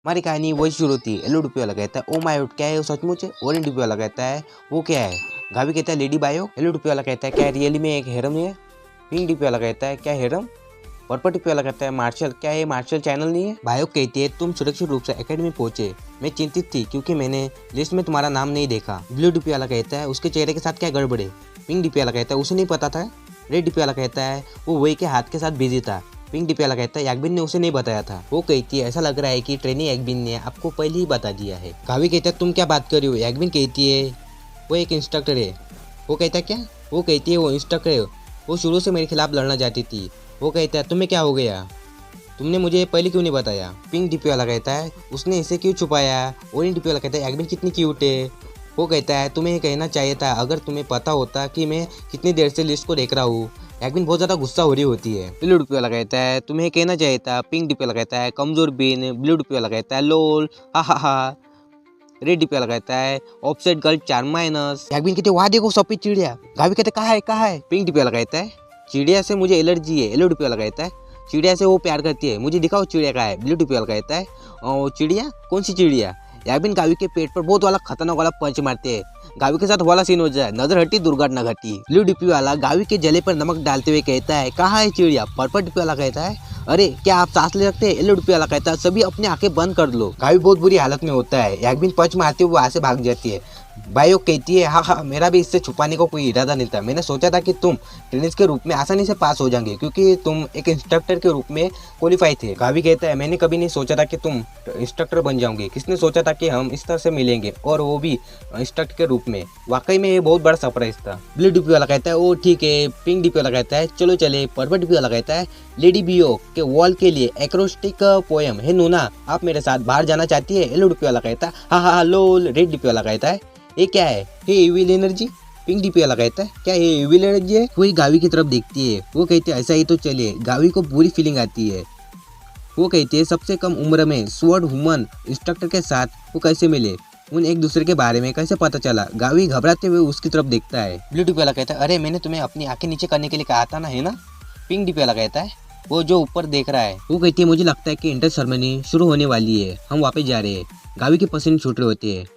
हमारी कहानी वही शुरू होती है। येलो डीपी वाला कहता है ओ माय गॉड क्या है वो सचमुच है। ऑरेंज डीपी वाला कहता है वो क्या है। गावी कहता है लेडी बायो। येलो डीपी वाला कहता है क्या रियली में एक हेरम है। पिंक डीपी वाला कहता है क्या हेरम। पर्पल डीपी वाला कहता है मार्शल क्या है मार्शल चैनल नहीं है। बायो कहती है तुम सुरक्षित रूप से एकेडमी पहुंचे। मैं चिंतित थी क्योंकि मैंने लिस्ट में तुम्हारा नाम नहीं देखा। ब्लू डीपी वाला कहता है उसके चेहरे के साथ क्या गड़बड़ है। पिंक डीपी वाला कहता है उसे नहीं पता था। रेड डीपी वाला कहता है वो वही के हाथ के साथ बिजी था। पिंक डीपी वाला कहता है याकबिन ने उसे नहीं बताया था। वो कहती है ऐसा लग रहा है कि ट्रेनी याकबिन ने आपको पहले ही बता दिया है। गावी कहता है तुम क्या बात कर रही हो। याकबिन कहती है वो एक इंस्ट्रक्टर है। वो कहता है क्या। वो कहती है वो इंस्ट्रक्टर है वो शुरू से मेरे खिलाफ लड़ना चाहती थी। वो कहता है तुम्हें क्या हो गया तुमने मुझे पहले क्यों नहीं बताया। पिंक डीपी वाला कहता है उसने इसे क्यों छुपाया। ऑरेंज डीपी वाला कहता है याकबिन कितनी क्यूट है। वो कहता है तुम्हें कहना चाहिए था अगर तुम्हें पता होता कि मैं कितनी देर से लिस्ट को देख रहा हूँ। याकबिन बहुत ज़्यादा गुस्सा हो रही होती है। ब्लू डीपी वाला कहता है तुम्हें कहना चाहिए था। पिंक डीपी वाला कहता है कमजोर बीन। ब्लू डीपी वाला कहता है लोल हा। रेड डीपी वाला कहता है ऑफसेट गर्ल 4-। याकबिन कहते वहाँ देखो सफेद चिड़िया। गावी कहते कहाँ है। पिंक डीपी वाला कहता है चिड़िया से मुझे एलर्जी है। येलो डीपी वाला कहता है चिड़िया से वो प्यार करती है मुझे दिखाओ चिड़िया का है। ब्लू डीपी वाला कहता है चिड़िया कौन सी चिड़िया। याकबिन गावी के पेट पर बहुत वाला खतरनाक वाला पंच मारते हैं। गावी के साथ वाला सीन हो जाए नजर हटी दुर्घटना घटी। ब्लू डीपी वाला गावी के जले पर नमक डालते हुए कहता है कहाँ है चिड़िया। पर्पल डीपी वाला कहता है अरे क्या आप सांस ले सकते हैं। येलो डीपी वाला कहता है सभी अपनी आंखें बंद कर लो। गावी बहुत बुरी हालत में होता है। याकबिन पंच मारते हुए वहां से भाग जाती है। बायो कहती है हाँ मेरा भी इससे छुपाने को कोई इरादा नहीं था। मैंने सोचा था कि तुम ट्रेनिस के रूप में आसानी से पास हो जाओगे क्योंकि तुम एक इंस्ट्रक्टर के रूप में क्वालिफाई थे। गावी कहता है मैंने कभी नहीं सोचा था कि तुम इंस्ट्रक्टर बन जाओगे। किसने सोचा था कि हम इस तरह से मिलेंगे और वो भी इंस्ट्रक्टर के रूप में। वाकई में ये बहुत बड़ा सरप्राइज था। ब्लू डीपी वाला कहता है ओ ठीक है। पिंक डीपी वाला कहता है चलो चले। पर्पल डीपी वाला कहता है लेडी बियो के वॉल के लिए एक्रोस्टिक पोएम है नूना आप मेरे साथ बाहर जाना चाहती है। येलो डीपी वाला कहता है हाँ लोल। रेड डीपी वाला कहता है ये क्या है ये इविल एनर्जी। पिंक डीपी वाला कहता है क्या ये इविल एनर्जी है। वही गावी की तरफ देखती है। वो कहती है ऐसा ही तो चलिए। गावी को बुरी फीलिंग आती है। वो कहती है सबसे कम उम्र में स्वॉर्ड वुमन इंस्ट्रक्टर के साथ वो कैसे मिले उन एक दूसरे के बारे में कैसे पता चला। गावी घबराते हुए उसकी तरफ देखता है। ब्लू डीपी वाला कहता है अरे मैंने तुम्हें अपनी आंखें नीचे करने के लिए कहा था ना है ना। पिंक डीपी वाला कहता है वो जो ऊपर देख रहा है। वो कहती है मुझे लगता है कि इंटर सेरेमनी शुरू होने वाली है हम वापस जा रहे हैं। गावी के पसीने छूट रहे होते हैं।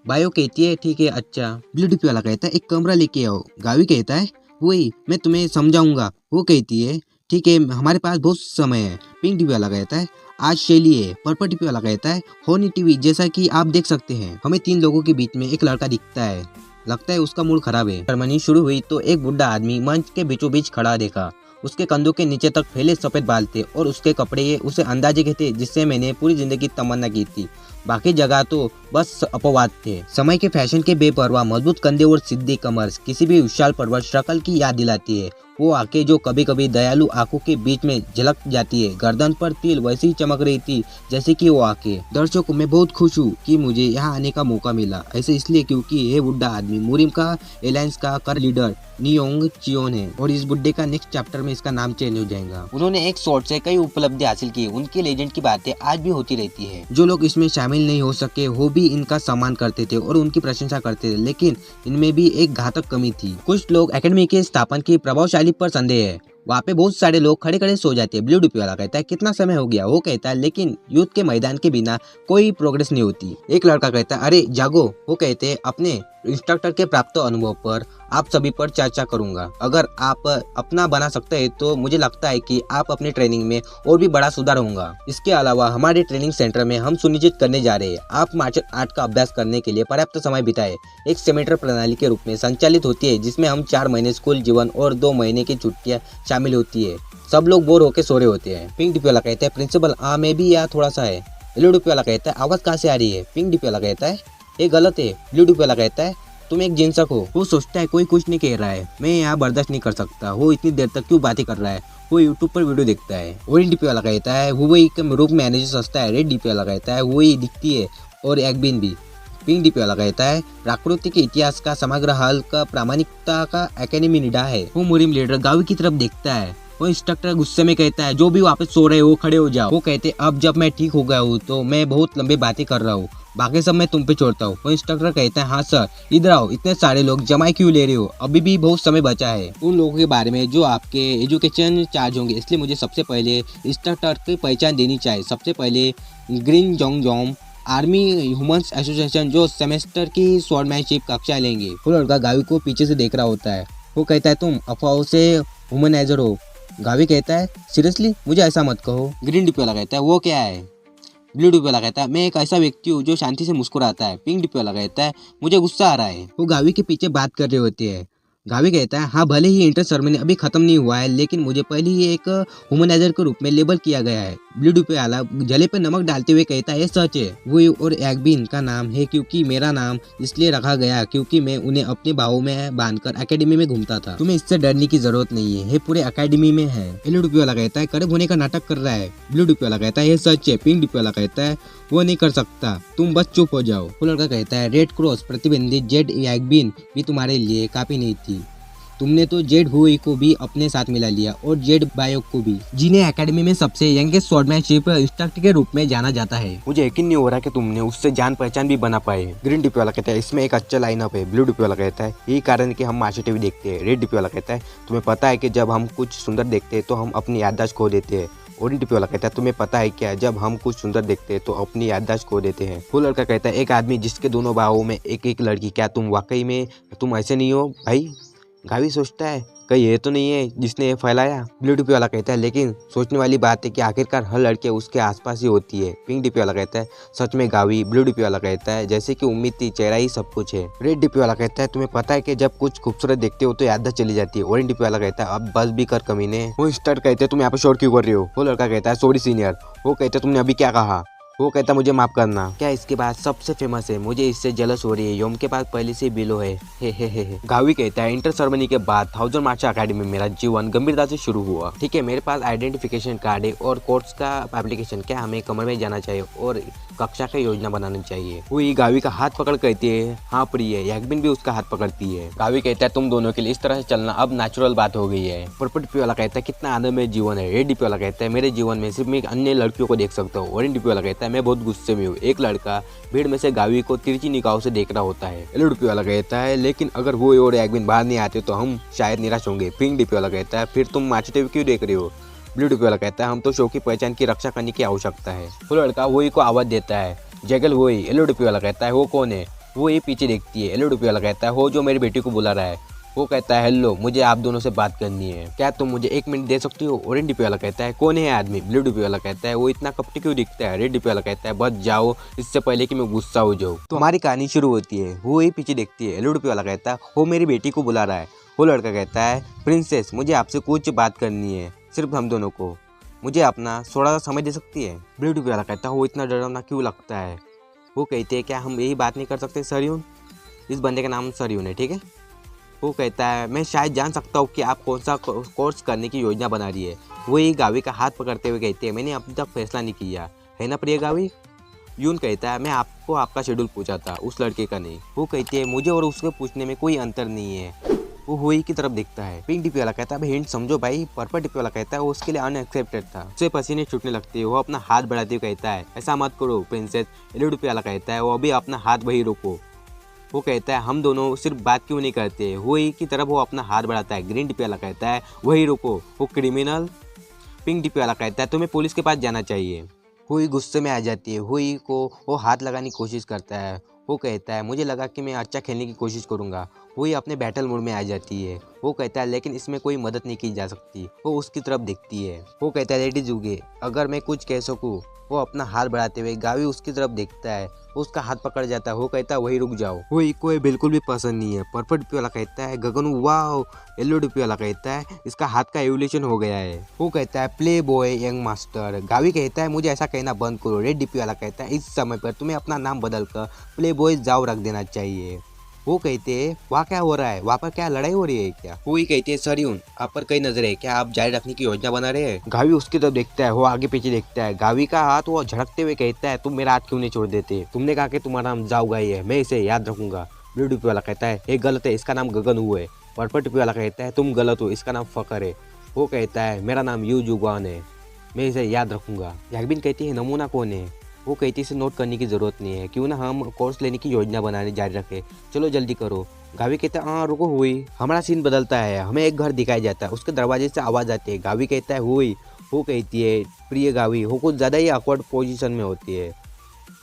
बायो कहती है ठीक है अच्छा। ब्लू डीपी वाला कहता है एक कमरा लेके आओ। गावी कहता है वही मैं तुम्हें समझाऊंगा। वो कहती है ठीक है हमारे पास बहुत समय है। पिंक डीपी वाला कहता है आज शैली है। पर्पल डीपी वाला कहता है होनी टीवी जैसा कि आप देख सकते हैं हमें 3 लोगों के बीच में एक लड़का दिखता है। लगता है उसका मूड खराब है। सेरेमनी शुरू हुई तो एक बुढ़ा आदमी मंच के बीचों बीच खड़ा देखा। उसके कंधों के नीचे तक फैले सफेद बाल थे और उसके कपड़े उसे अंदाजे के थे जिससे मैंने पूरी जिंदगी तमन्ना की थी। बाकी जगह तो बस अपवाद थे। समय के फैशन के बेपरवाह मजबूत कंधे और सीधी कमर किसी भी विशाल पर्वत शक्ल की याद दिलाती है। वो आंखें जो कभी कभी दयालु आंखों के बीच में झलक जाती है। गर्दन पर तिल वैसी ही चमक रही थी जैसे कि वो आंखें। दर्शकों मैं बहुत खुश हूँ कि मुझे यहाँ आने का मौका मिला। ऐसे इसलिए क्योंकि ये बुढ़ा आदमी मुरिम का एलायंस का कर लीडर नियोंग चियोन है और इस बुड्ढे का नेक्स्ट चैप्टर में इसका नाम चेंज हो जाएगा। उन्होंने एक शॉट से कई उपलब्धि हासिल की। उनके लेजेंड की बातें आज भी होती रहती है। जो लोग इसमें शामिल नहीं हो सके वो भी इनका सम्मान करते थे और उनकी प्रशंसा करते थे लेकिन इनमें भी एक घातक कमी थी। कुछ लोग एकेडमी के स्थापन की प्रभावशाली पर संदेह है। वहाँ पे बहुत सारे लोग खड़े खड़े सो जाते हैं। ब्लू डीपी वाला कहता है कितना समय हो गया। वो कहता है लेकिन युद्ध के मैदान के बिना कोई प्रोग्रेस नहीं होती। एक लड़का कहता है अरे जागो। वो कहते हैं अपने इंस्ट्रक्टर के प्राप्त अनुभव पर आप सभी पर चर्चा करूंगा। अगर आप अपना बना सकते हैं तो मुझे लगता है कि आप अपनी ट्रेनिंग में और भी बड़ा सुधार होगा। इसके अलावा हमारे ट्रेनिंग सेंटर में हम सुनिश्चित करने जा रहे हैं आप मार्शल आर्ट का अभ्यास करने के लिए पर्याप्त समय बिताए। एक सेमेस्टर प्रणाली के रूप में संचालित होती है जिसमें हम 4 महीने स्कूल जीवन और 2 महीने की छुट्टियां शामिल होती है। सब लोग बोर होकर सो रहे होते हैं। पिंक डीपी वाला कहता है प्रिंसिपल मैं भी यहाँ थोड़ा सा है। ब्लू डीपी वाला कहता है आवाज कहाँ से आ रही है। पिंक डीपी वाला कहता है ये गलत है। ब्लू डीपी वाला कहता है तुम एक जिनसक हो। वो सोचता है कोई कुछ नहीं कह रहा है मैं यहाँ बर्दाश्त नहीं कर सकता। वो इतनी देर तक क्यों बातें कर रहा है। वो यूट्यूब पर वीडियो देखता है। ऑरेंज डीपी वाला कहता है वो एक रूप मैनेजर सस्ता है। रेड डीपी वाला कहता है वही दिखती है और याकबिन भी। पिंक डीपी वाला कहता है प्राकृतिक के इतिहास का समग्र हल का प्रामाणिकता का एकेडमी निडा है। वो मुरिम लीडर गावी की तरफ देखता है। वो इंस्ट्रक्टर गुस्से में कहता है जो भी वापस सो रहे हो खड़े हो जाओ। वो कहते अब जब मैं ठीक हो गया हूँ तो मैं बहुत लंबी बातें कर रहा हूँ, बाकी सब मैं तुम पे छोड़ता हूँ। वो इंस्ट्रक्टर कहता है हाँ सर, इधर आओ, इतने सारे लोग जमाई क्यों ले रहे हो, अभी भी बहुत समय बचा है उन लोगों के बारे में जो आपके एजुकेशन चार्ज होंगे, इसलिए मुझे सबसे पहले इंस्ट्रक्टर की पहचान देनी चाहिए। सबसे पहले green Jong army humans association जो सेमेस्टर की स्वॉर्डमैनशिप कक्षा लेंगे। वो लड़का गावी को पीछे से देख रहा होता है। वो कहता है तुम अफवाहों से ह्यूमनाइजर हो। गावी कहता है सीरियसली मुझे ऐसा मत कहो। ग्रीन डिपी वाला कहता है वो क्या है। ब्लू डिपी वाला कहता है मैं एक ऐसा व्यक्ति हूँ जो शांति से मुस्कुराता है। पिंक डिपी वाला कहता है मुझे गुस्सा आ रहा है। वो गावी के पीछे बात कर रहे होते हैं। गावी कहता है हाँ भले ही इंटर सेरेमनी अभी खत्म नहीं हुआ है, लेकिन मुझे पहले ही एक ह्यूमनाइजर के रूप में लेबल किया गया है। ब्लू डिपी वाला जले पे नमक डालते हुए कहता है ये सच है। वो और एग्बिन का नाम है क्योंकि मेरा नाम इसलिए रखा गया क्योंकि मैं उन्हें अपने बाहों में बांधकर एकेडमी में घूमता था। तुम्हें इससे डरने की जरूरत नहीं है, ये पूरे एकेडमी में है। ब्लू डिपी वाला कहता है कड़क होने का नाटक कर रहा है। ब्लू डिपी वाला कहता है ये सच है। पिंक डिपी वाला कहता है वो नहीं कर सकता, तुम बस चुप हो जाओ। वो लड़का कहता है रेड क्रॉस प्रतिबंधित जेड एग्बिन भी तुम्हारे लिए काफी नहीं थी, तुमने तो जेड हुई को भी अपने साथ मिला लिया और जेड बायोक को भी, जिन्हें एकेडमी में सबसे यंगेस्ट स्वॉर्डमैनशिप इंस्ट्रक्टर के रूप में जाना जाता है। मुझे यकीन नहीं हो रहा कि तुमने उससे जान पहचान भी बना पाए। ग्रीन डिपी वाला कहता है इसमें एक अच्छा लाइनअप है। ब्लू डिपी वाला कहता है यही कारण है कि हम मार्शल टीवी देखते हैं। रेड डिपी वाला कहता है तुम्हें पता है कि जब हम कुछ सुंदर देखते हैं तो हम अपनी याददाश्त खो देते हैं। ऑरेंज डिपी वाला कहता है तुम्हें पता है क्या, जब हम कुछ सुंदर देखते हैं तो अपनी याददाश्त खो देते हैं। वो लड़का कहता है एक आदमी जिसके दोनों बाहों में एक एक लड़की, क्या तुम वाकई में तुम ऐसे नहीं हो भाई। गावी सोचता है कहीं ये तो नहीं है जिसने ये फैलाया। ब्लू डिपी वाला कहता है लेकिन सोचने वाली बात है कि आखिरकार हर लड़की उसके आसपास ही होती है। पिंक डिपी वाला कहता है सच में गावी। ब्लू डिपी वाला कहता है जैसे कि उम्मीद थी, चेहरा ही सब कुछ है। रेड डिपी वाला कहता है तुम्हें पता है कि जब कुछ खूबसूरत देखते हो तो याददाश्त चली जाती है। ऑरेंज डिपी वाला कहता है अब बस भी कर कमीने। वो स्टार्ट कहते हैं तुम यहाँ पे शोर क्यों कर रहे हो। वो लड़का कहता है सॉरी सीनियर। वो कहते हैं तुमने अभी क्या कहा। वो कहता मुझे माफ करना। क्या इसके बाद सबसे फेमस है, मुझे इससे जलस हो रही है, योम के पास पहले से बिलो है। हे। गावी कहता है इंटर सेरेमनी के बाद 1000 मार्च अकेडमी में मेरा जीवन गंभीरता से शुरू हुआ। ठीक है मेरे पास आइडेंटिफिकेशन कार्ड है और कोर्स का एप्लीकेशन, क्या हमें कमर में जाना चाहिए और कक्षा की योजना बनानी चाहिए। वो गावी का हाथ पकड़ कहती है हाँ प्रिय। यकबिन भी उसका हाथ पकड़ती है। गावी कहता है तुम दोनों के लिए इस तरह से चलना अब नेचुरल बात हो गई है। पर्पल डिपी वाला कहता है कितना आनंदमय जीवन है। रेड डिपी वाला कहता है मेरे जीवन में सिर्फ मैं अन्य लड़कियों को देख सकता हूँ। ऑरेंज डिपी वाला कहता है मैं बहुत गुस्से में हूँ। एक लड़का भीड़ में से गावी को तिरछी निगाहों से देख रहा होता है। येलो डिपी वाला कहता है लेकिन अगर वो और यकबिन बाहर नहीं आते तो हम शायद निराश होंगे। पिंक डिपी वाला कहता है फिर तुम मार्च टीवी क्यों देख रहे हो। ब्लू डिपी वाला कहता है हम तो शो की पहचान की रक्षा करने की आवश्यकता है। वो लड़का वही को आवाज देता है जगल वही। येलो डिपी वाला कहता है वो कौन है। वो ये पीछे देखती है। येलो डिपी वाला कहता है वो जो मेरी बेटी को बुला रहा है। वो कहता है हेलो मुझे आप दोनों से बात करनी है, क्या तुम मुझे 1 मिनट दे सकती हो। ऑरेंज डिपी वाला कहता है कौन है आदमी। ब्लू डिपी वाला कहता है वो इतना कपटी क्यों दिखता है। रेड डिपी वाला कहता है बच जाओ इससे पहले कि मैं गुस्सा हो जाऊँ। तो हमारी कहानी शुरू होती है। वो ही पीछे देखती है। येलो डिपी वाला कहता है वो मेरी बेटी को बुला रहा है। वो लड़का कहता है प्रिंसेस मुझे आपसे कुछ बात करनी है, सिर्फ हम दोनों को, मुझे अपना थोड़ा सा समय दे सकती है। ब्लू डिपी वाला कहता है वो इतना डरावना क्यों लगता है। वो कहते हैं क्या हम यही बात नहीं कर सकते सरयून। इस बंदे का नाम सरयून है ठीक है। वो कहता है मैं शायद जान सकता हूँ कि आप कौन सा कोर्स करने की योजना बना रही है। वो ही गावी का हाथ पकड़ते हुए कहते हैं मैंने अभी तक फैसला नहीं किया है ना प्रिय गावी। यून कहता है मैं आपको आपका शेड्यूल पूछा था, उस लड़के का नहीं। वो कहती है मुझे और उसके पूछने में कोई अंतर नहीं है। वो हुई की तरफ देखता है। पिंक डिपी वाला कहता है भाई हिंट समझो भाई। पर्पल डिपी वाला कहता है वो उसके लिए अनएक्सेप्टेड था। उससे पसीने छूटने लगते हैं। वो अपना हाथ बढ़ाते हुए कहता है ऐसा मत करो प्रिंसेस। येलो डिपी वाला कहता है वो अभी अपना हाथ वही रोको। वो कहता है हम दोनों सिर्फ बात क्यों नहीं करते। हुई की तरफ वो अपना हाथ बढ़ाता है। ग्रीन डिपी वाला कहता है वही रोको, वो क्रिमिनल। पिंक डिपी वाला कहता है तुम्हें पुलिस के पास जाना चाहिए। हुई गुस्से में आ जाती है। हुई को वो हाथ लगाने की कोशिश करता है। वो कहता है मुझे लगा कि मैं अच्छा खेलने की कोशिश करूंगा। हुई अपने बैटल मोड में आ जाती है। वो कहता है लेकिन इसमें कोई मदद नहीं की जा सकती। वो उसकी तरफ देखती है। वो कहता है लेडीज उगे अगर मैं कुछ कह सकूँ। वो अपना हाथ बढ़ाते हुए गावी उसकी तरफ देखता है। उसका हाथ पकड़ जाता है। वो कहता है वही रुक जाओ। वो कोई बिल्कुल भी पसंद नहीं है। पर्पल डिपी वाला कहता है गगन वाओ। येलो डिपी वाला कहता है इसका हाथ का एवोल्यूशन हो गया है। वो कहता है play boy young master. Gavi कहता है मुझे ऐसा कहना बंद करो। रेड डिपी वाला कहता है इस समय पर तुम्हें अपना नाम बदल कर प्ले बॉय जाओ रख देना चाहिए। वो कहते हैं वहाँ क्या हो रहा है, वहाँ पर क्या लड़ाई हो रही है क्या। वो ही कहते हैं सरयून आप पर कई नजर है, क्या आप जारी रखने की योजना बना रहे हैं। गावी उसकी तरफ देखता है। वो आगे पीछे देखता है। गावी का हाथ वो झड़कते हुए कहता है तुम मेरा हाथ क्यों नहीं छोड़ देते। तुमने कहा कि तुम्हारा नाम जाओगा ही है, मैं इसे याद रखूंगा। ब्लू डिपी वाला कहता है ये गलत है, इसका नाम गगन हुआ है। पर्पल डिपी वाला कहता है तुम गलत हो, इसका नाम फकर है। वो कहता है मेरा नाम यू जुगवान है, मैं इसे याद रखूंगा। याकबिन कहती है नमूना कौन है? वो कहती है इसे नोट करने की ज़रूरत नहीं है, क्यों ना हम कोर्स लेने की योजना बनाने जारी रखें, चलो जल्दी करो। गावी कहता है हाँ रुको हुई। हमारा सीन बदलता है, हमें एक घर दिखाया जाता है, उसके दरवाजे से आवाज़ आती है। गावी कहता है हुई। वो कहती है प्रिय गावी। वो कुछ ज़्यादा ही ऑकवर्ड पोजीशन में होती है,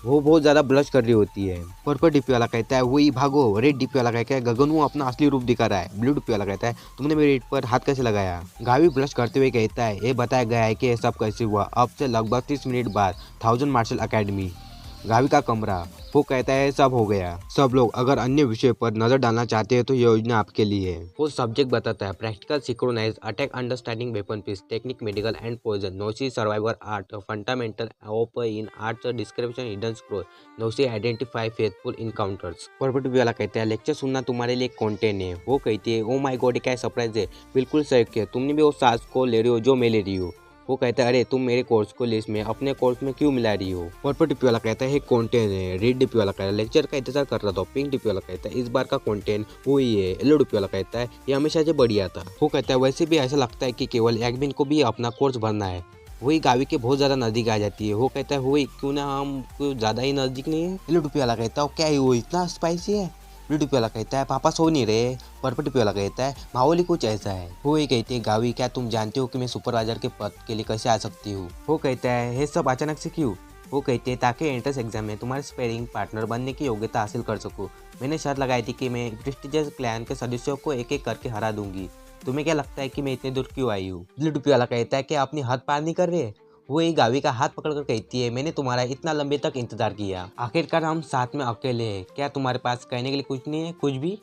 वो बहुत ज़्यादा ब्लश कर रही होती है। पर्पल डीपी वाला कहता है वही भागो। रेड डीपी वाला कहता है गगन वो अपना असली रूप दिखा रहा है। ब्लू डीपी वाला कहता है तुमने मेरे रेड पर हाथ कैसे लगाया? गावी ब्लश करते हुए कहता है ये बताया गया है कि ये सब कैसे हुआ, अब से लगभग 30 मिनट बाद 1000 मार्शल अकेडमी। गावी का कमरा। वो कहता है सब हो गया। सब लोग अगर अन्य विषय पर नजर डालना चाहते हैं तो ये योजना आपके लिए है। वो सब्जेक्ट बताता है practical synchronize attack understanding weapon piece technique medical and poison nosy survivor art fundamental ओपर in arts description hidden scroll nosy identify faithful encounters. पर्पट वाला कहता है लेक्चर सुनना तुम्हारे लिए कंटेंट है। वो कहती है ओ माय गॉड क्या सरप्राइज है, बिल्कुल सही किया तुमने भी वो सास को ले रही हो जो मैं ले रही हूँ। वो कहता है अरे तुम मेरे कोर्स को लिस्ट में अपने कोर्स में क्यों मिला रही हो? पर्पल टिपी वाला कहता है कंटेंट है। रेड डिपी वाला कहता है लेक्चर का इंतजार कर रहा था। पिंक डिपी वाला कहता है इस बार का कंटेंट वही है। येलो डिपी वाला कहता है ये हमेशा से बढ़िया था। वो कहता है वैसे भी ऐसा लगता है कि केवल याकबिन को भी अपना कोर्स भरना है। वही गावी के बहुत ज़्यादा नज़दीक आ जाती है। वो कहता है वही क्यों ना हम कुछ ज़्यादा ही नज़दीक नहीं है। येलो डिपी वाला कहता है क्या है वो इतना स्पाइसी है? ब्लू डिपी वाला कहता है पापा सो नहीं रहे। पर्पल डिपी वाला कहता है माहौल ही कुछ ऐसा है। वो ये कहती है गावी क्या तुम जानते हो कि मैं सुपरवाइजर के पद के लिए कैसे आ सकती हूँ? वो कहता है ये सब अचानक से क्यों? वो कहते हैं ताकि एंट्रेंस एग्जाम में तुम्हारे स्पेयरिंग पार्टनर बनने की योग्यता हासिल कर सकूँ। मैंने शर्त लगाई थी कि मैं प्रेस्टिजियस क्लैन के सदस्यों को एक एक करके हरा दूंगी। तुम्हें क्या लगता है कि मैं इतने दूर क्यों आई हूँ? ब्लू डिपी वाला कहता है कि अपनी हद पार नहीं कर रहे। वो एक गावी का हाथ पकड़कर कहती है मैंने तुम्हारा इतना लंबे तक इंतजार किया, आखिरकार हम साथ में अकेले हैं, क्या तुम्हारे पास कहने के लिए कुछ नहीं है? कुछ भी?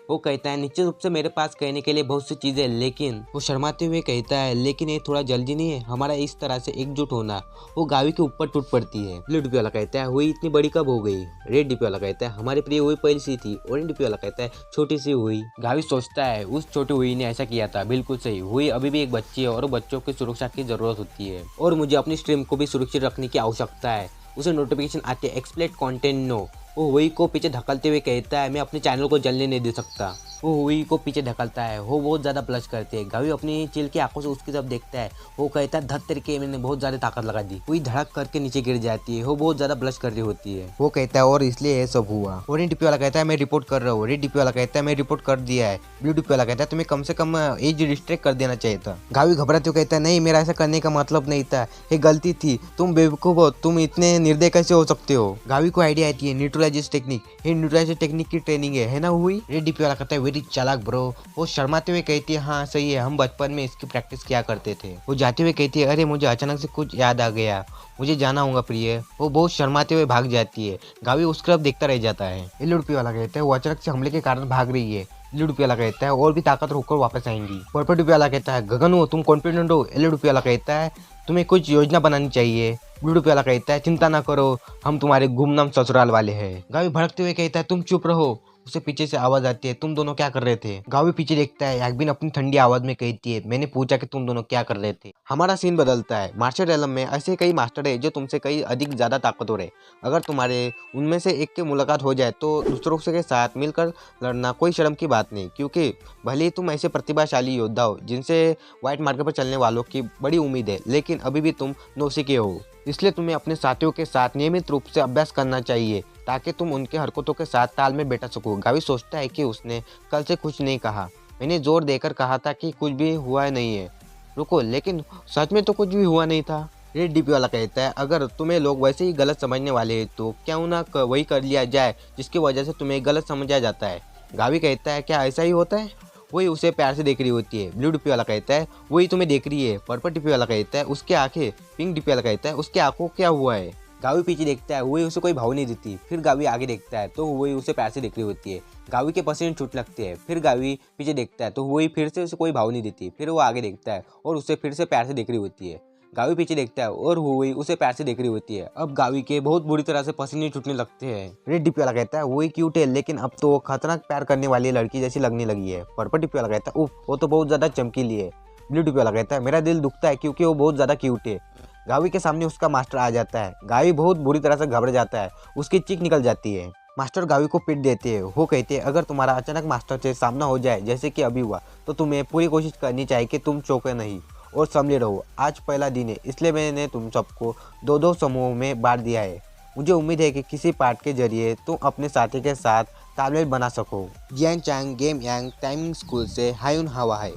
वो कहता है निश्चित रूप से मेरे पास कहने के लिए बहुत सी चीजें, लेकिन वो शर्माते हुए कहता है लेकिन ये थोड़ा जल्दी नहीं है हमारा इस तरह से एकजुट होना। वो गावी के ऊपर टूट पड़ती है। ब्लू डिपी वाला कहता है हुई इतनी बड़ी कब हो गई? रेड डिपी वाला कहता है हमारे प्रिय हुई पहली सी थी। ऑरेंज डिपी वाला कहता है छोटी सी हुई। गावी सोचता है उस छोटी हुई ने ऐसा किया था, बिल्कुल सही। हुई अभी भी एक बच्ची है और बच्चों की सुरक्षा की जरूरत होती है और मुझे अपनी स्ट्रीम को भी सुरक्षित रखने की आवश्यकता है। उसे नोटिफिकेशन आती है एक्सप्लेट कंटेंट नो। वो हुई को पीछे धकलते हुए कहता है मैं अपने चैनल को जलने नहीं दे सकता। वो हुई को पीछे धकलता है। वो बहुत ज़्यादा ब्लश करती है। गावी अपनी चिल की आंखों से उसकी तरफ देखता है। वो कहता है धत तरीके मैंने बहुत ज़्यादा ताकत लगा दी। हुई धड़क करके नीचे गिर जाती है। वो बहुत ज़्यादा ब्लश कर रही होती है। वो कहता है और इसलिए ये सब हुआ। ऑरेंज डिपी वाला कहता है मैं रिपोर्ट कर रहा हूँ। रेड डिपी वाला कहता है मैं रिपोर्ट कर दिया है। ब्लू डिपी वाला कहता है तुम्हें कम से कम एज रिस्ट्रिक्ट कर देना चाहिए था। गावी घबराते हुए कहता है नहीं मेरा ऐसा करने का मतलब नहीं था, ये गलती थी, तुम बेवकूफ हो, तुम इतने निर्दय कैसे हो सकते हो? गावी को आइडिया आती है न्यूट्रलाइजेशन टेक्निक, ये न्यूट्रलाइजेशन टेक्निक की ट्रेनिंग है ना हुई? रेड डिपी वाला कहता है वेरी चालाक ब्रो। वो शर्माते हुए कहती है हाँ सही है, हम बचपन में इसकी प्रैक्टिस किया करते थे। वो जाते हुए कहती है अरे मुझे अचानक से कुछ याद आ गया, मुझे जाना होगा प्रिय। वो बहुत शर्माते हुए भाग जाती है। गावी उसकी तरफ देखता रह जाता है। येलो डिपी वाला कहता है वो अचानक से हमले के कारण भाग रही है। ब्लू डिपी वाला कहता है और भी ताकत होकर वापस आएंगी। पर्पल डिपी वाला कहता है गगन हो तुम कॉन्फिडेंट हो? येलो डिपी वाला कहता है तुम्हें कुछ योजना बनानी चाहिए। ब्लू डिपी वाला कहता है चिंता ना करो, हम तुम्हारे गुमनाम ससुराल वाले हैं। गावी भड़कते हुए कहता है तुम चुप रहो। उसे पीछे से आवाज आती है तुम दोनों क्या कर रहे थे? गावी पीछे देखता है। याकबिन अपनी ठंडी आवाज में कहती है मैंने पूछा कि तुम दोनों क्या कर रहे थे। हमारा सीन बदलता है। मार्शल एलम में ऐसे कई मास्टर है जो तुमसे कई अधिक ज्यादा ताकतवर है। अगर तुम्हारे उनमें से एक की मुलाकात हो जाए तो दूसरों के साथ मिलकर लड़ना कोई शर्म की बात नहीं, क्योंकि भले ही तुम ऐसे प्रतिभाशाली योद्धा हो जिनसे व्हाइट मार्ग पर चलने वालों की बड़ी उम्मीद है, लेकिन अभी भी तुम नौसिखिए हो। इसलिए तुम्हें अपने साथियों के साथ नियमित रूप से अभ्यास करना चाहिए ताकि तुम उनके हरकतों के साथ ताल में बैठ सको। गावी सोचता है कि उसने कल से कुछ नहीं कहा, मैंने जोर देकर कहा था कि कुछ भी हुआ नहीं है। रुको, लेकिन सच में तो कुछ भी हुआ नहीं था। रेड डीपी वाला कहता है अगर तुम्हें लोग वैसे ही गलत समझने वाले हैं तो क्यों ना वही कर लिया जाए जिसकी वजह से तुम्हें गलत समझा जाता है। गावी कहता है क्या ऐसा ही होता है? वही उसे प्यार से देख रही होती है। ब्लू डिपी वाला कहता है वही तुम्हें देख रही है। पर्पल डिपी वाला कहता है उसकी आंखें। पिंक डिपी वाला कहता है उसकी आंखों क्या हुआ है? गावी पीछे देखता है, वही उसे कोई भाव नहीं देती। फिर गावी आगे देखता है तो वही उसे प्यार से देख रही होती है। गावी के पसीने छूट लगते हैं। फिर गावी पीछे देखता है तो वही फिर से उसे कोई भाव नहीं देती। फिर वो आगे देखता है और उसे फिर से प्यार से देख रही होती है। गावी पीछे देखता है और वही उसे प्यार से देख रही होती है। अब गावी के बहुत बुरी तरह से पसीने छूटने लगते हैं। रेड डिपी वाला कहता है वही क्यूट है, लेकिन अब तो खतरनाक प्यार करने वाली लड़की जैसी लगने लगी है। पर्पल डिपी वाला कहता है उफ वो तो बहुत ज्यादा चमकीली है। ब्लू डिपी वाला कहता है मेरा दिल दुखता है क्योंकि वो बहुत ज्यादा क्यूट है। गावी के सामने उसका मास्टर आ जाता है। गावी बहुत बुरी तरह से घबरा जाता है, उसकी चीख निकल जाती है। मास्टर गावी को पीट देते हैं। वो कहते हैं अगर तुम्हारा अचानक मास्टर से सामना हो जाए जैसे कि अभी हुआ तो तुम्हें पूरी कोशिश करनी चाहिए कि तुम चौंके नहीं और संभले रहो। आज पहला दिन है इसलिए मैंने तुम सबको दो दो समूहों में बांट दिया है। मुझे उम्मीद है कि किसी पाठ के जरिए तुम अपने साथी के साथ तालमेल बना सको। जियान चांग गेम यांग टाइमिंग स्कूल से हायुन हवा है।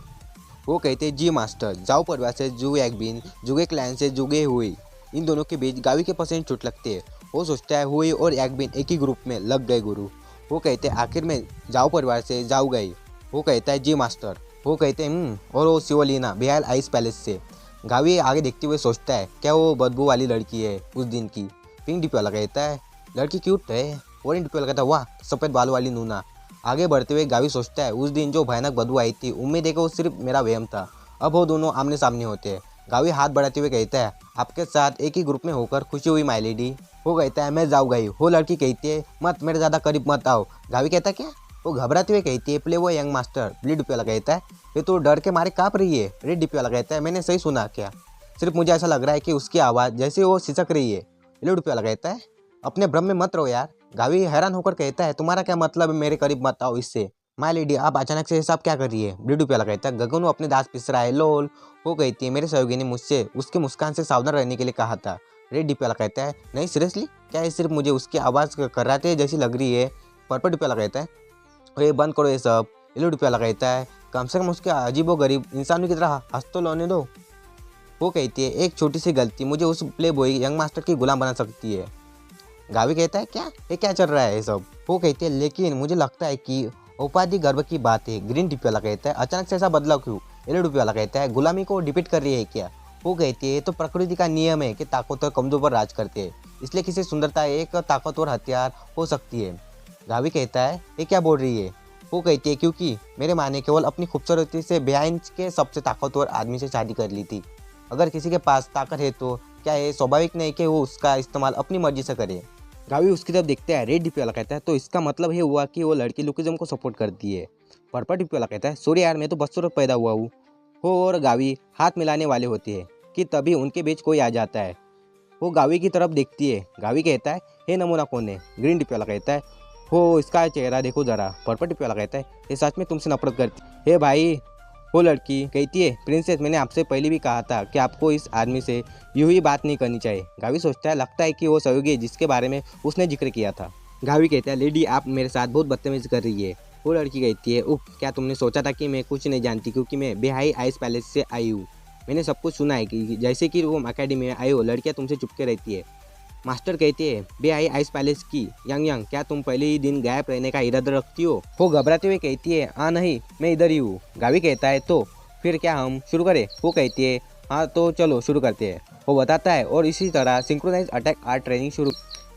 वो कहते जी मास्टर। जाओ परिवार से जू एकबिन जुगे क्लैन से जुगे हुई। इन दोनों के बीच गावी के पसंद छूट लगते हैं। वो सोचता है हुई और एकबिन एक ही ग्रुप में लग गए गुरु। वो कहते हैं आखिर में जाओ परिवार से जाओ गई। वो कहता है जी मास्टर। वो कहते हैं और वो सिवोलिना बिहाइल आइस पैलेस से। गावी आगे देखते हुए सोचता है क्या वो बदबू वाली लड़की है उस दिन की। पिंक डिपी वाला कहता है लड़की क्यूट है। ऑरेंज डिपी वाला कहता है वाह सफ़ेद बाल वाली नूना। आगे बढ़ते हुए गावी सोचता है उस दिन जो भयानक बदबू आई थी उम्मीद है कि वो सिर्फ मेरा वहम था। अब वो दोनों आमने सामने होते हैं। गावी हाथ बढ़ाते हुए कहता है आपके साथ एक ही ग्रुप में होकर खुशी हुई माय लेडी। वो कहता है मैं जाऊँ गई। वो लड़की कहती है मत मेरे ज़्यादा करीब मत आओ। गावी कहता है क्या। वो घबराते हुए कहती है प्ले वो यंग मास्टर। ब्लू डिपी वाला कहता है ये तो डर के मारे काँप रही है। रेड डिपी वाला कहता है मैंने सही सुना क्या। सिर्फ मुझे ऐसा लग रहा है कि उसकी आवाज़ जैसे वो सिसक रही है। येलो डिपी वाला कहता है अपने भ्रम में मत रहो यार। गावी हैरान होकर कहता है तुम्हारा क्या मतलब है मेरे करीब मत आओ इससे। माय लेडी आप अचानक से हिसाब क्या कर रही है। ब्लू डिपी वाला कहता है गगन अपने दांत पिस रहा है लोल। वो कहती है मेरे सहयोगी ने मुझसे उसके मुस्कान से सावधान रहने के लिए कहा था। रेड डिपी वाला कहता है नहीं सीरियसली क्या ये सिर्फ मुझे उसकी आवाज़ कराते जैसी लग रही है। पर्पल डिपी वाला कहता है अरे बंद करो ये सब। येलो डिपी वाला कहता है कम से कम उसके अजीबो गरीब इंसानों की तरह हंस तो लोने दो। वो कहती है एक छोटी सी गलती मुझे उस प्ले बॉय यंग मास्टर की गुलाम बना सकती है। गावी कहता है क्या ये क्या चल रहा है ये सब। वो कहती है लेकिन मुझे लगता है कि उपाधि गर्व की बात है। ग्रीन डिपी वाला कहता है अचानक से ऐसा बदलाव क्यों। येलो डिपी वाला कहता है गुलामी को डिपीट कर रही है क्या। वो कहती है तो प्रकृति का नियम है कि ताकतवर कमजोर पर राज करते हैं इसलिए किसी सुंदरता एक ताकतवर हथियार हो सकती है। गावी कहता है ये क्या बोल रही है। वो कहती है क्योंकि मेरे माँ ने केवल अपनी खूबसूरती से बेआइन के सबसे ताकतवर आदमी से शादी कर ली थी। अगर किसी के पास ताकत है तो क्या ये स्वाभाविक नहीं कि वो उसका इस्तेमाल अपनी मर्जी से करे। गावी उसकी तरफ देखते हैं। रेड डिपी वाला कहता है तो इसका मतलब ये हुआ कि वो लड़की लुकिज्म को सपोर्ट करती है। पर्पल डिपी वाला कहता है सॉरी यार मैं तो बदसूरत पैदा हुआ हूँ। वो और गावी हाथ मिलाने वाले होते हैं कि तभी उनके बीच कोई आ जाता है। वो गावी की तरफ देखती है। गावी कहता है हे नमूना कौन है। ग्रीन डिपी वाला कहता है हो इसका चेहरा देखो ज़रा। पर्पल डिपी वाला कहता है ये सच में तुमसे नफरत करती हे भाई। वो लड़की कहती है प्रिंसेस मैंने आपसे पहले भी कहा था कि आपको इस आदमी से यूं ही बात नहीं करनी चाहिए। गावी सोचता है लगता है कि वो सहयोगी है जिसके बारे में उसने जिक्र किया था। गावी कहता है लेडी आप मेरे साथ बहुत बदतमीजी कर रही है। वो लड़की कहती है उफ क्या तुमने सोचा था कि मैं कुछ नहीं जानती क्योंकि मैं बेहाई आइस पैलेस से आई हूँ। मैंने सब कुछ सुना है कि जैसे कि वो अकेडमी में आई हो लड़कियाँ तुमसे चुपके रहती है। मास्टर कहते हैं बेहाई आइस पैलेस की यंग यंग क्या तुम पहले ही दिन गायब रहने का इरादा रखती हो। वो घबराते हुए कहती है हाँ नहीं मैं इधर ही हूँ। गावी कहता है तो फिर क्या हम शुरू करें। वो कहती है हाँ तो चलो शुरू करते हैं। वो बताता है और इसी तरह सिंक्रोनाइज अटैक आर्ट ट्रेनिंग शुरू।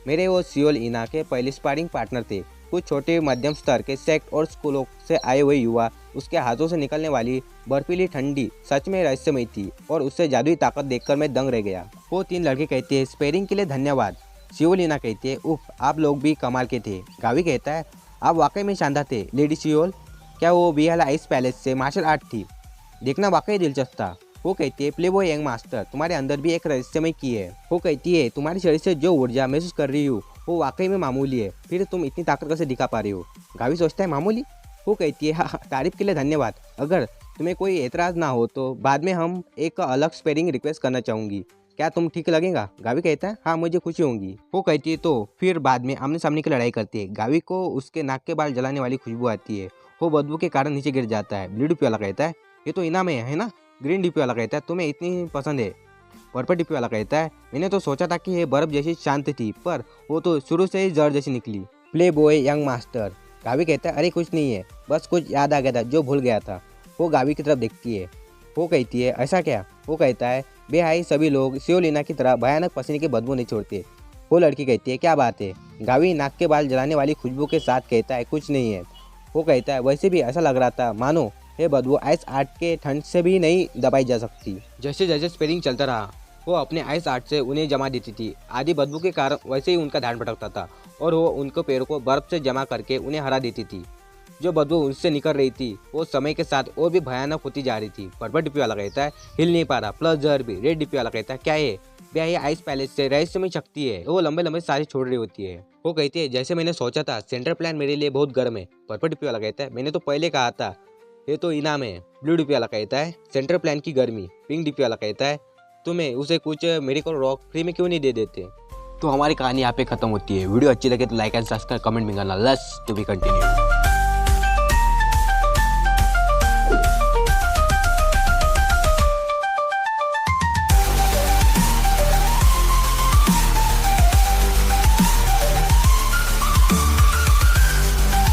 मेरे वो सियोल इना के पहले स्पारिंग पार्टनर थे। कुछ छोटे मध्यम स्तर के सेक्ट और स्कूलों से आए हुए युवा। उसके हाथों से निकलने वाली बर्फीली ठंडी सच में रहस्यमयी थी और उससे जादुई ताकत देखकर मैं दंग रह गया। वो तीन लड़के कहते हैं स्पेयरिंग के लिए धन्यवाद। सियोलिना कहती है उफ आप लोग भी कमाल के थे। गावी कहता है आप वाकई में शानदार थे लेडी सियोल। क्या वो बिहाल आइस पैलेस से मार्शल आर्ट थी देखना वाकई दिलचस्प था। वो कहती है प्ले बॉय यंग मास्टर तुम्हारे अंदर भी एक रहस्यमय की है। वो कहती है तुम्हारे शरीर से जो ऊर्जा महसूस कर रही हूँ वो वाकई में मामूली है फिर तुम इतनी ताकत कैसे दिखा पा रही हो। गावी सोचता है मामूली। वो कहती है हाँ तारीफ के लिए धन्यवाद। अगर तुम्हें कोई एतराज़ ना हो तो बाद में हम एक अलग स्पेयरिंग रिक्वेस्ट करना चाहूँगी क्या तुम ठीक लगेगा। गावी कहता है हाँ मुझे खुशी होगी। वो कहती है तो फिर बाद में आमने सामने की लड़ाई करती है। गावी को उसके नाक के बाल जलाने वाली खुशबू आती है। वो बदबू के कारण नीचे गिर जाता है। ब्लू डिपी वाला कहता है ये तो इनाम है ना। ग्रीन डिपी वाला कहता है तुम्हें इतनी पसंद है। पर्पल डिपी वाला कहता है मैंने तो सोचा था कि ये बर्फ जैसी शांत थी पर वो तो शुरू से ही जड़ जैसी निकली। Play boy young master. Gavi कहता है अरे कुछ नहीं है बस कुछ याद आ गया था जो भूल गया था। वो गावी की तरफ देखती है। वो कहती है ऐसा क्या। वो कहता है बेहाई सभी लोग सियोलिना की तरह भयानक पसीने की बदबू नहीं छोड़ते। वो लड़की कहती है क्या बात है। गावी नाक के बाल जलाने वाली खुशबू के साथ कहता है कुछ नहीं है। वो कहता है वैसे भी ऐसा लग रहा था मानो ये बदबू आइस आर्ट के ठंड से भी नहीं दबाई जा सकती। जैसे जैसे स्पेयरिंग चलता रहा वो अपने आइस आर्ट से उन्हें जमा देती थी। आधी बदबू के कारण वैसे ही उनका ध्यान भटकता था और वो उनके पैरों को बर्फ से जमा करके उन्हें हरा देती थी। जो बदबू उससे निकल रही थी वो समय के साथ और भी भयानक होती जा रही थी। पर्पल डीपी वाला कहता है हिल नहीं पा रहा, प्लस जहर भी। रेड डीपी वाला कहता है क्या है भैया, ये आइस पैलेस से रहस्यमय शक्ति है। वो लंबे लंबे सारे छोड़ रही होती है। वो कहती है जैसे मैंने सोचा था, सेंट्रल प्लान मेरे लिए बहुत गर्म है। पर्पल डीपी वाला कहता है मैंने तो पहले कहा था, ये तो इनाम है। ब्लू डीपी वाला कहता है सेंट्रल प्लान की गर्मी। पिंक डीपी वाला कहता है तुम्हें उसे कुछ मेडिकल रॉक फ्री में क्यों नहीं दे देते। तो हमारी कहानी यहाँ पे खत्म होती है। वीडियो अच्छी लगे तो लाइक एंड सब्सक्राइब कमेंट भी करना। Let's to be continue.